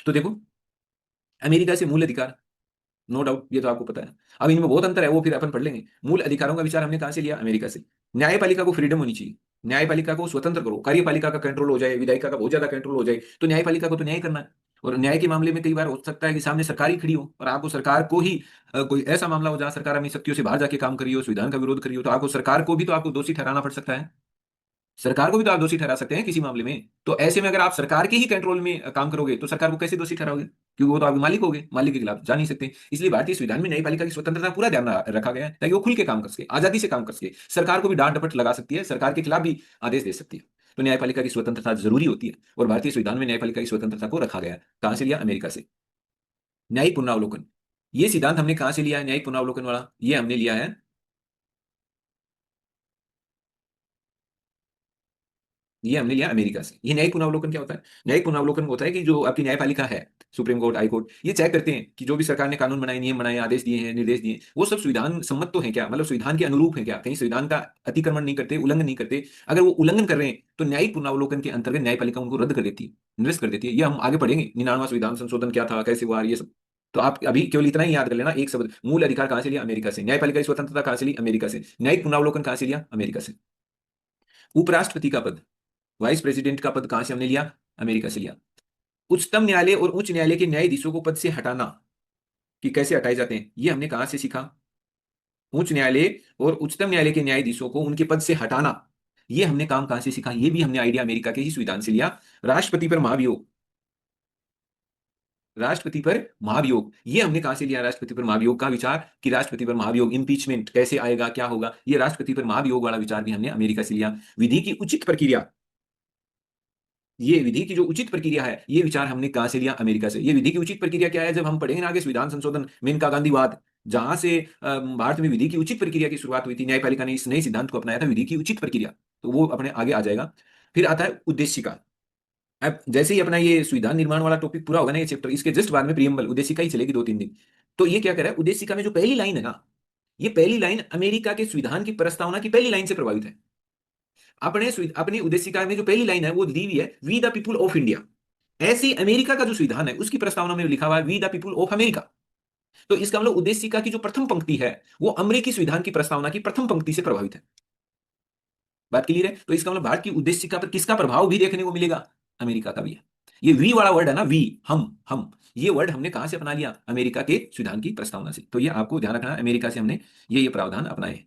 तो देखो, अमेरिका से मूल अधिकार, नो डाउट, ये तो आपको पता है। अब इनमें बहुत अंतर है, वो फिर अपन पढ़ लेंगे। मूल अधिकारों का विचार हमने कहां से लिया? अमेरिका से। न्यायपालिका को फ्रीडम होनी चाहिए, न्यायपालिका को स्वतंत्र करो, कार्यपालिका का कंट्रोल हो जाए, विधायिका का बहुत ज्यादा कंट्रोल हो जाए, तो न्यायपालिका को तो न्याय करना है। और न्याय के मामले में कई बार हो सकता है कि सामने सरकार ही खड़ी हो और आपको सरकार को ही कोई ऐसा मामला हो जहां सरकार अपनी शक्तियों से बाहर जाके काम करी हो, संविधान का विरोध करी हो, तो आपको सरकार को भी तो आपको दोषी ठहराना पड़ सकता है। सरकार को भी तो आप दोषी ठहरा सकते हैं किसी मामले में। तो ऐसे में अगर आप सरकार के ही कंट्रोल में काम करोगे तो सरकार को कैसे दोषी ठहराओगे? क्योंकि वो तो आपके मालिक हो गए, मालिक के खिलाफ जा नहीं सकते। इसलिए भारतीय संविधान में न्यायपालिका की स्वतंत्रता पूरा ध्यान रखा गया है, ताकि वो खुल के काम कर सके, आजादी से काम कर सके। सरकार को भी डांट डपट लगा सकती है, सरकार के खिलाफ भी आदेश दे सकती है। तो न्यायपालिका की स्वतंत्रता जरूरी होती है, और भारतीय संविधान में न्यायपालिका की स्वतंत्रता को रखा गया है। कहां से लिया? अमेरिका से। न्यायिक पुनरावलोकन, ये सिद्धांत हमने कहां से लिया है? न्यायिक पुनरावलोकन वाला ये हमने लिया है, ये हमने लिया अमेरिका से। ये न्यायिक पुनरावलोकन क्या होता है? न्यायिक पुनरावलोकन होता है कि जो आपकी न्यायपालिका है, सुप्रीम कोर्ट, हाई कोर्ट, ये चेक करते हैं कि जो भी सरकार ने कानून बनाए, नियम बनाए, आदेश दिए हैं, निर्देश दिए हैं, वो सब संविधान सम्मत तो है क्या, मतलब संविधान के अनुरूप है क्या, कहीं संविधान का अतिक्रमण नहीं करते, उल्लंघन नहीं करते। अगर वो उल्लंघन कर रहे हैं तो न्यायिक पुनरावलोकन के अंतर्गत न्यायपालिका उनको रद्द कर देती है, निरस्त कर देती है। ये हम आगे पढ़ेंगे, 99वां संविधान संशोधन क्या था, कैसे हुआ, ये सब। तो आप अभी केवल इतना ही याद कर लेना, एक शब्द, मूल अधिकार कहां से लिया? अमेरिका से। न्यायपालिका की स्वतंत्रता कहां से ली? अमेरिका से। न्यायिक पुनरावलोकन कहां से लिया? अमेरिका से। उपराष्ट्रपति का पद, वाइस प्रेसिडेंट का पद कहां से हमने लिया? अमेरिका से लिया। उच्चतम न्यायालय और उच्च न्यायालय के न्यायाधीशों को पद से हटाना, कि कैसे हटाए जाते हैं, ये हमने कहां से सीखा? उच्च न्यायालय और उच्चतम न्यायालय के न्यायाधीशों को उनके पद से हटाना, ये हमने काम कहां से सीखा? ये भी हमने आइडिया अमेरिका के ही संविधान से लिया। राष्ट्रपति पर महाभियोग, राष्ट्रपति पर महाभियोग, ये हमने कहां से लिया? राष्ट्रपति पर महाभियोग का विचार, कि राष्ट्रपति पर महाभियोग, इंपीचमेंट कैसे आएगा, क्या होगा, ये राष्ट्रपति पर महाभियोग वाला विचार भी हमने अमेरिका से लिया। विधि की उचित प्रक्रिया, ये विधि की जो उचित प्रक्रिया है, ये विचार हमने कहां से लिया? अमेरिका से। ये विधि की उचित प्रक्रिया क्या है, जब हम पढ़ेंगे ना आगे संविधान संशोधन, मेनका गांधीवाद, जहां से भारत में विधि की उचित प्रक्रिया की शुरुआत हुई थी, न्यायपालिका ने इस नए सिद्धांत को अपनाया था, विधि की उचित प्रक्रिया, तो वो अपने आगे आ जाएगा। फिर आता है उद्देशिका। अब जैसे ही अपना ये संविधान निर्माण वाला टॉपिक पूरा होगा ना, ये चैप्टर, इसके जस्ट बाद में प्रियम्बल, उद्देशिका ही चलेगी 2-3 दिन। तो ये क्या कर रहा है, उद्देशिका में जो पहली लाइन है ना, ये पहली लाइन अमेरिका के संविधान की प्रस्तावना की पहली लाइन से प्रभावित है। अपनी उद्देशिका में जो पहली लाइन है वो दी हुई है, we the people of India. ऐसे अमेरिका का जो संविधान है उसकी प्रस्तावना में लिखा हुआ है, we the people of America. तो इसका मतलब उद्देशिका की जो प्रथम पंक्ति है वो अमेरिकी संविधान की प्रस्तावना की प्रथम पंक्ति से प्रभावित है। बात क्लियर है? तो इसका मतलब भारत की उद्देशिका पर किसका प्रभाव भी देखने को मिलेगा? अमेरिका का भी है। ये वी वाला वर्ड है ना, वी, हम, ये वर्ड हमने कहां से अपना लिया? अमेरिका के संविधान की प्रस्तावना से। तो ये आपको ध्यान रखना है, अमेरिका से हमने ये प्रावधान अपनाए।